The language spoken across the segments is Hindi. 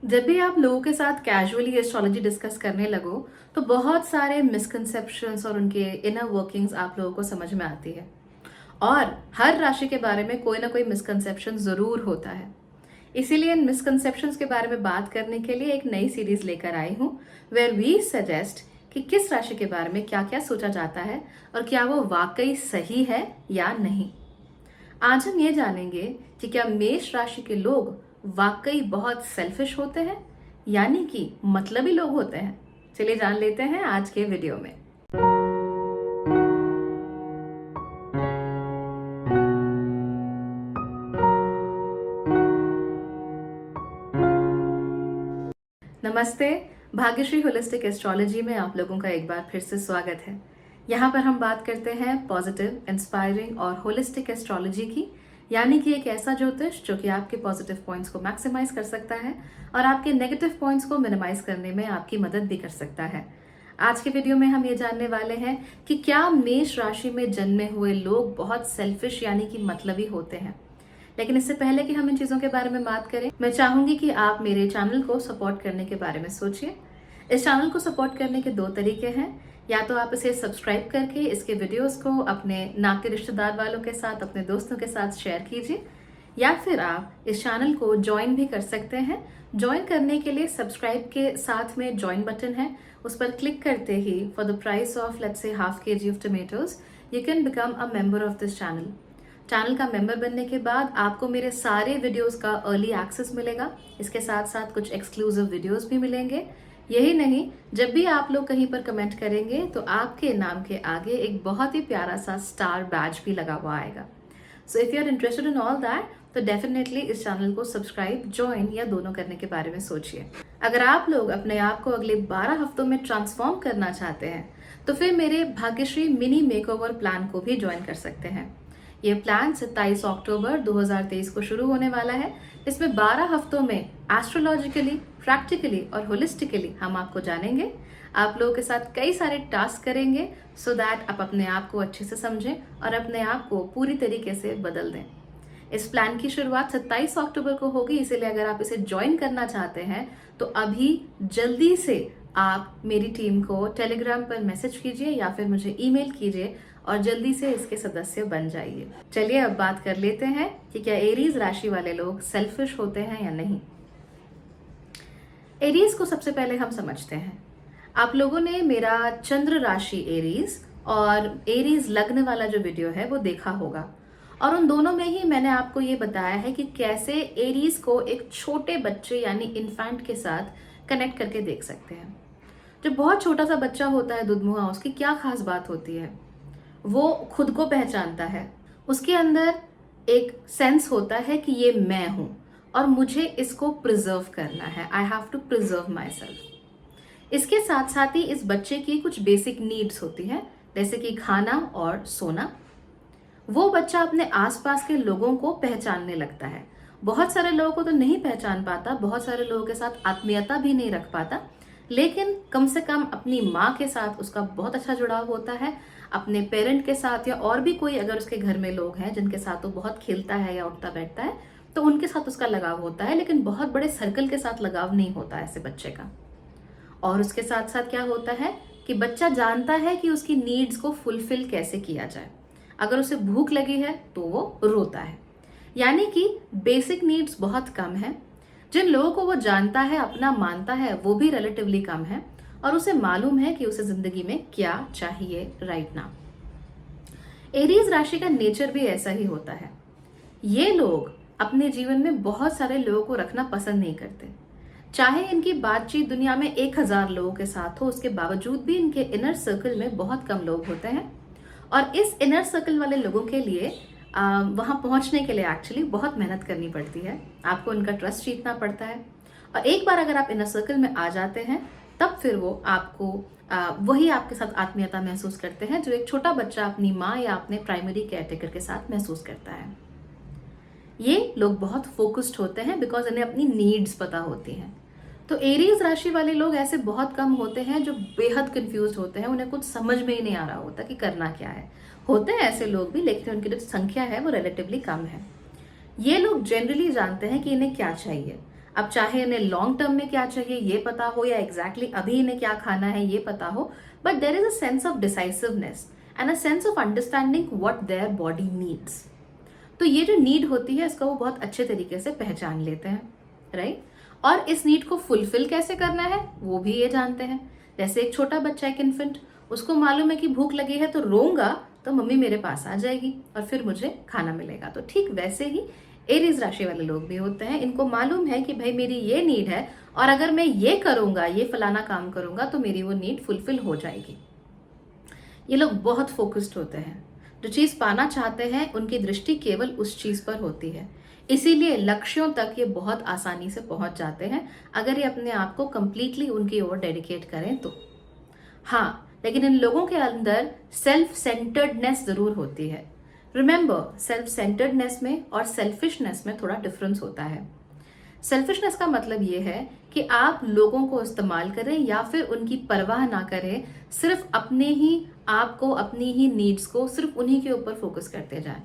जब भी आप लोगों के साथ कैजुअली एस्ट्रोलॉजी डिस्कस करने लगो तो बहुत सारे मिसकंसेप्शंस और उनके इनर वर्किंग्स आप लोगों को समझ में आती है। और हर राशि के बारे में कोई ना कोई मिसकंसेप्शन जरूर होता है। इसीलिए इन मिसकंसेप्शंस के बारे में बात करने के लिए एक नई सीरीज लेकर आई हूँ, वेयर वी सजेस्ट कि किस राशि के बारे में क्या क्या सोचा जाता है और क्या वो वाकई सही है या नहीं। आज हम ये जानेंगे कि क्या मेष राशि के लोग वाकई बहुत सेल्फिश होते हैं, यानी कि मतलबी लोग होते हैं। चलिए जान लेते हैं आज के वीडियो में। नमस्ते। भाग्यश्री होलिस्टिक एस्ट्रोलॉजी में आप लोगों का एक बार फिर से स्वागत है। यहाँ पर हम बात करते हैं पॉजिटिव, इंस्पायरिंग और होलिस्टिक एस्ट्रोलॉजी की, यानी कि एक ऐसा ज्योतिष जो कि आपके पॉजिटिव पॉइंट्स को मैक्सिमाइज कर सकता है और आपके नेगेटिव पॉइंट्स को मिनिमाइज करने में आपकी मदद भी कर सकता है। आज के वीडियो में हम ये जानने वाले हैं कि क्या मेष राशि में जन्मे हुए लोग बहुत सेल्फिश यानी कि मतलबी होते हैं। लेकिन इससे पहले कि हम इन चीजों के बारे में बात करें, मैं चाहूंगी कि आप मेरे चैनल को सपोर्ट करने के बारे में सोचिए। इस चैनल को सपोर्ट करने के दो तरीके हैं। या तो आप इसे सब्सक्राइब करके इसके वीडियोस को अपने नाते रिश्तेदार वालों के साथ, अपने दोस्तों के साथ शेयर कीजिए, या फिर आप इस चैनल को ज्वाइन भी कर सकते हैं। ज्वाइन करने के लिए सब्सक्राइब के साथ में ज्वाइन बटन है, उस पर क्लिक करते ही for the price of let's say half kg of tomatoes you can become a member of this channel. Channel का मेंबर बनने के बाद आपको मेरे सारे वीडियोस का अर्ली एक्सेस मिलेगा। इसके साथ साथ कुछ एक्सक्लूसिव वीडियोस भी मिलेंगे। यही नहीं, जब भी आप लोग कहीं पर कमेंट करेंगे तो आपके नाम के आगे एक बहुत ही प्यारा सा स्टार बैज भी लगा हुआ आएगा। So if you are interested in all that तो डेफिनेटली इस चैनल को सब्सक्राइब, ज्वाइन या दोनों करने के बारे में सोचिए। अगर आप लोग अपने आप को अगले 12 हफ्तों में ट्रांसफॉर्म करना चाहते हैं तो फिर मेरे भाग्यश्री मिनी मेकओवर प्लान को भी ज्वाइन कर सकते हैं। ये प्लान 27 अक्टूबर 2023 को शुरू होने वाला है। इसमें 12 हफ्तों में एस्ट्रोलॉजिकली, प्रैक्टिकली और होलिस्टिकली हम आपको जानेंगे। आप लोगों के साथ कई सारे टास्क करेंगे सो दैट आप अपने आप को अच्छे से समझें और अपने आप को पूरी तरीके से बदल दें। इस प्लान की शुरुआत 27 अक्टूबर को होगी, इसीलिए अगर आप इसे ज्वाइन करना चाहते हैं तो अभी जल्दी से आप मेरी टीम को टेलीग्राम पर मैसेज कीजिए या फिर मुझे ईमेल कीजिए और जल्दी से इसके सदस्य बन जाइए। चलिए अब बात कर लेते हैं कि क्या एरीज राशि वाले लोग सेल्फिश होते हैं या नहीं। एरीज को सबसे पहले हम समझते हैं। आप लोगों ने मेरा चंद्र राशि एरीज और एरीज लग्न वाला जो वीडियो है वो देखा होगा, और उन दोनों में ही मैंने आपको ये बताया है कि कैसे एरीज को एक छोटे बच्चे यानी इन्फेंट के साथ कनेक्ट करके देख सकते हैं। जो बहुत छोटा सा बच्चा होता है दुधमुहा, उसकी क्या खास बात होती है, वो खुद को पहचानता है। उसके अंदर एक सेंस होता है कि ये मैं हूं और मुझे इसको प्रिजर्व करना है। I have to preserve myself. इसके साथ साथ ही इस बच्चे की कुछ बेसिक नीड्स होती हैं, जैसे कि खाना और सोना। वो बच्चा अपने आसपास के लोगों को पहचानने लगता है। बहुत सारे लोगों को तो नहीं पहचान पाता, बहुत सारे लोगों के साथ आत्मीयता भी नहीं रख पाता, लेकिन कम से कम अपनी माँ के साथ उसका बहुत अच्छा जुड़ाव होता है। अपने पेरेंट के साथ या और भी कोई अगर उसके घर में लोग हैं जिनके साथ वो बहुत खेलता है या उठता बैठता है तो उनके साथ उसका लगाव होता है, लेकिन बहुत बड़े सर्कल के साथ लगाव नहीं होता ऐसे बच्चे का। और उसके साथ साथ क्या होता है कि बच्चा जानता है कि उसकी नीड्स को फुलफिल कैसे किया जाए। अगर उसे भूख लगी है तो वो रोता है, यानी कि बेसिक नीड्स बहुत कम है। जिन लोगों को वो जानता है, अपना मानता है, वो भी रिलेटिवली कम है और उसे मालूम है कि उसे जिंदगी में क्या चाहिए राइट नाउ। एरीज राशि का नेचर भी ऐसा ही होता है। ये लोग अपने जीवन में बहुत सारे लोगों को रखना पसंद नहीं करते। चाहे इनकी बातचीत दुनिया में 1000 लोगों के साथ हो, उसके बावजूद भी इनके इनर सर्कल में बहुत कम लोग होते हैं। और इस इनर सर्कल वाले लोगों के लिए वहां पहुंचने के लिए एक्चुअली बहुत मेहनत करनी पड़ती है। आपको उनका ट्रस्ट जीतना पड़ता है, और एक बार अगर आप इनर सर्कल में आ जाते हैं तब फिर वो आपको वही आपके साथ आत्मीयता महसूस करते हैं जो एक छोटा बच्चा अपनी माँ या अपने प्राइमरी केयरटेकर के साथ महसूस करता है। ये लोग बहुत फोकस्ड होते हैं बिकॉज इन्हें अपनी नीड्स पता होती हैं। तो एरीज राशि वाले लोग ऐसे बहुत कम होते हैं जो बेहद कंफ्यूज होते हैं, उन्हें कुछ समझ में ही नहीं आ रहा होता कि करना क्या है। होते हैं ऐसे लोग भी, लेकिन उनकी जो संख्या है वो रिलेटिवली कम है। ये लोग जनरली जानते हैं कि इन्हें क्या चाहिए। अब चाहे इन्हें लॉन्ग टर्म में क्या चाहिए ये पता हो या एग्जैक्टली अभी इन्हें क्या खाना है ये पता हो, but there is a sense of decisiveness and a sense of understanding what their body needs. तो ये जो नीड होती है इसका वो बहुत अच्छे तरीके से पहचान लेते हैं, राइट। और इस नीड को फुलफिल कैसे करना है वो भी ये जानते हैं। जैसे एक छोटा बच्चा, एक इन्फेंट, उसको मालूम है कि भूख लगी है तो रोऊंगा तो मम्मी मेरे पास आ जाएगी और फिर मुझे खाना मिलेगा। तो ठीक वैसे ही एरीज राशि वाले लोग भी होते हैं। इनको मालूम है कि भाई मेरी ये नीड है और अगर मैं ये करूंगा, ये फलाना काम करूंगा तो मेरी वो नीड फुलफिल हो जाएगी। ये लोग बहुत फोकस्ड होते हैं। जो चीज पाना चाहते हैं उनकी दृष्टि केवल उस चीज पर होती है, इसीलिए लक्ष्यों तक ये बहुत आसानी से पहुंच जाते हैं अगर ये अपने आप को कंप्लीटली उनकी ओर डेडिकेट करें तो। हाँ, लेकिन इन लोगों के अंदर सेल्फ सेंटर्डनेस जरूर होती है। रिमेंबर, सेल्फ सेंटर्डनेस में और सेल्फिशनेस में थोड़ा डिफरेंस होता है। सेल्फिशनेस का मतलब ये है कि आप लोगों को इस्तेमाल करें या फिर उनकी परवाह ना करें, सिर्फ अपने ही आप को, अपनी ही नीड्स को सिर्फ उन्हीं के ऊपर फोकस करते जाएं।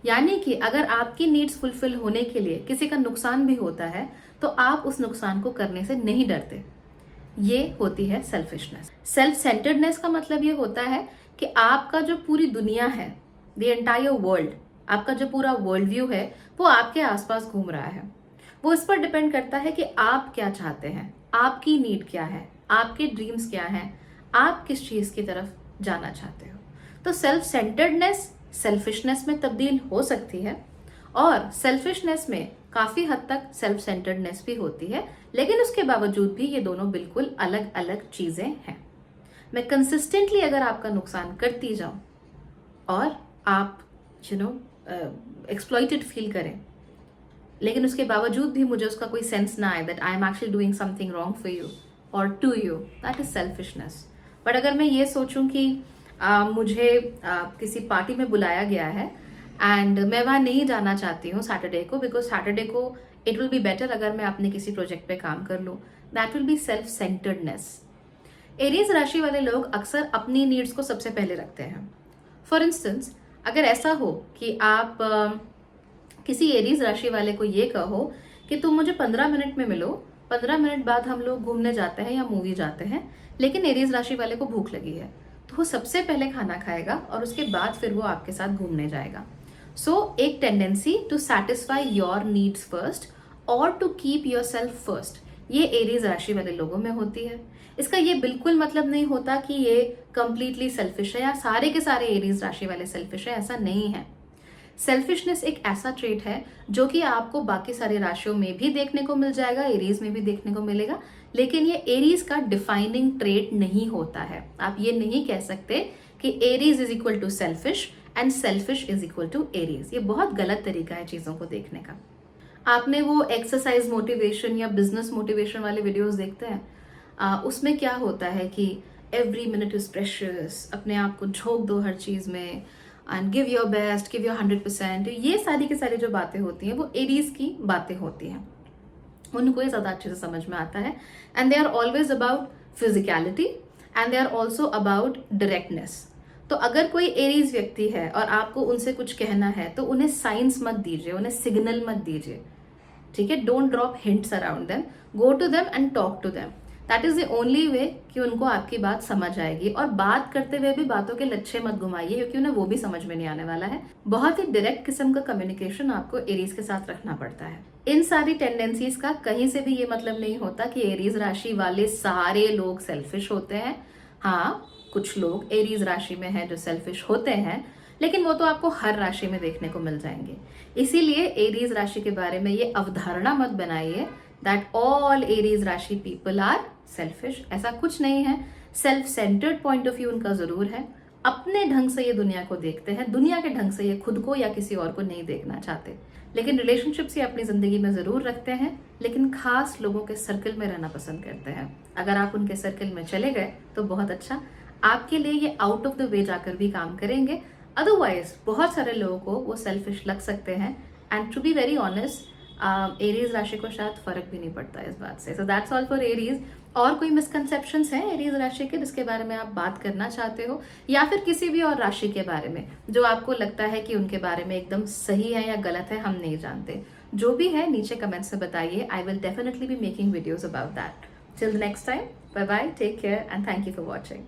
यानी कि अगर आपकी नीड्स फुलफिल होने के लिए किसी का नुकसान भी होता है तो आप उस नुकसान को करने से नहीं डरते। ये होती है सेल्फिशनेस। सेल्फ सेंटर्डनेस का मतलब ये होता है कि आपका जो पूरी दुनिया है, द एंटायर वर्ल्ड, आपका जो पूरा वर्ल्ड व्यू है वो आपके आसपास घूम रहा है। वो इस पर डिपेंड करता है कि आप क्या चाहते हैं, आपकी नीड क्या है, आपके ड्रीम्स क्या हैं, आप किस चीज की तरफ जाना चाहते हो। तो सेल्फ सेंटर्डनेस सेल्फिशनेस में तब्दील हो सकती है और सेल्फिशनेस में काफी हद तक सेल्फ सेंटर्डनेस भी होती है, लेकिन उसके बावजूद भी ये दोनों बिल्कुल अलग अलग चीजें हैं। मैं कंसिस्टेंटली अगर आपका नुकसान करती जाऊं और आप एक्सप्लॉइटेड फील करें, लेकिन उसके बावजूद भी मुझे उसका कोई सेंस ना आए that I am actually doing something wrong for you और to you, that is selfishness. But अगर मैं ये सोचूं कि मुझे किसी पार्टी में बुलाया गया है एंड मैं वहां नहीं जाना चाहती हूँ सैटरडे को, बिकॉज सैटरडे को इट विल बी बेटर अगर मैं अपने किसी प्रोजेक्ट पे काम कर लूँ, that will be self centredness. Aries राशि वाले लोग अक्सर अपनी नीड्स को सबसे पहले रखते हैं। फॉर इंस्टेंस, अगर ऐसा हो कि आप किसी एरीज राशि वाले को ये कहो कि तुम मुझे 15 मिनट में मिलो, 15 मिनट बाद हम लोग घूमने जाते हैं या मूवी जाते हैं, लेकिन एरीज राशि वाले को भूख लगी है, तो वो सबसे पहले खाना खाएगा और उसके बाद फिर वो आपके साथ घूमने जाएगा। सो एक tendency to satisfy your needs first और to keep yourself first, ये एरीज राशि वाले लोगों में होती है। इसका ये बिल्कुल मतलब नहीं होता कि ये कंप्लीटली सेल्फिश है या सारे के सारे एरीज राशि वाले सेल्फिश है, ऐसा नहीं है। सेल्फिशनेस एक ऐसा ट्रेट है जो कि आपको बाकी सारे राशियों में भी देखने को मिल जाएगा, एरीज में भी देखने को मिलेगा, लेकिन ये एरीज का डिफाइनिंग ट्रेट नहीं होता है। आप ये नहीं कह सकते कि Aries is equal to selfish and selfish is equal to Aries. ये बहुत गलत तरीका है चीजों को देखने का। आपने वो एक्सरसाइज मोटिवेशन या बिजनेस मोटिवेशन वाले वीडियोस देखते हैं, उसमें क्या होता है कि एवरी मिनट इज प्रेशियस, अपने आप को झोंक दो हर चीज में and give your best, give your 100%। ये सारी की सारी जो बातें होती हैं वो एरीज की बातें होती हैं, उनको ये ज़्यादा अच्छे से समझ में आता है। And they are always about physicality and they are also about directness. तो अगर कोई एरीज व्यक्ति है और आपको उनसे कुछ कहना है तो उन्हें साइंस मत दीजिए, उन्हें सिग्नल मत दीजिए, ठीक है। Don't drop hints around them, go to them and talk to them. That is the only way कि उनको आपकी बात समझ आएगी। और बात करते हुए भी बातों के लच्छे मत घुमाइए, क्योंकि उन्हें वो भी समझ में नहीं आने वाला है। बहुत ही डायरेक्ट किस्म का कम्युनिकेशन आपको एरीज के साथ रखना पड़ता है। इन सारी टेंडेंसीज का कहीं से भी ये मतलब नहीं होता कि एरीज राशि वाले सारे लोग सेल्फिश होते हैं। हाँ, कुछ लोग एरीज राशि में हैं जो सेल्फिश होते हैं, लेकिन वो तो आपको हर राशि में देखने को मिल जाएंगे। इसीलिए एरीज राशि के बारे में ये अवधारणा मत बनाइए दैट ऑल एरीज राशि पीपल आर सेल्फिश। ऐसा कुछ नहीं है। Self centred point of view उनका जरूर है, अपने ढंग से ये दुनिया को देखते हैं, दुनिया के ढंग से ये खुद को या किसी और को नहीं देखना चाहते। लेकिन रिलेशनशिप्स ये अपनी जिंदगी में जरूर रखते हैं, लेकिन खास लोगों के सर्कल में रहना पसंद करते हैं। अगर आप उनके सर्कल में चले गए तो बहुत अच्छा, आपके लिए ये आउट ऑफ द वे जाकर भी काम करेंगे। अदरवाइज बहुत सारे लोगों को वो सेल्फिश लग सकते हैं। And to be very honest, Aries राशि को शायद फर्क भी नहीं पड़ता इस बात से। So that's all for Aries. और कोई मिसकंसेप्शंस हैं एरीज राशि के जिसके बारे में आप बात करना चाहते हो, या फिर किसी भी और राशि के बारे में जो आपको लगता है कि उनके बारे में एकदम सही है या गलत है, हम नहीं जानते, जो भी है नीचे कमेंट्स में बताइए. I will definitely be making videos about that. Till the next time, bye bye, take care and thank you for watching.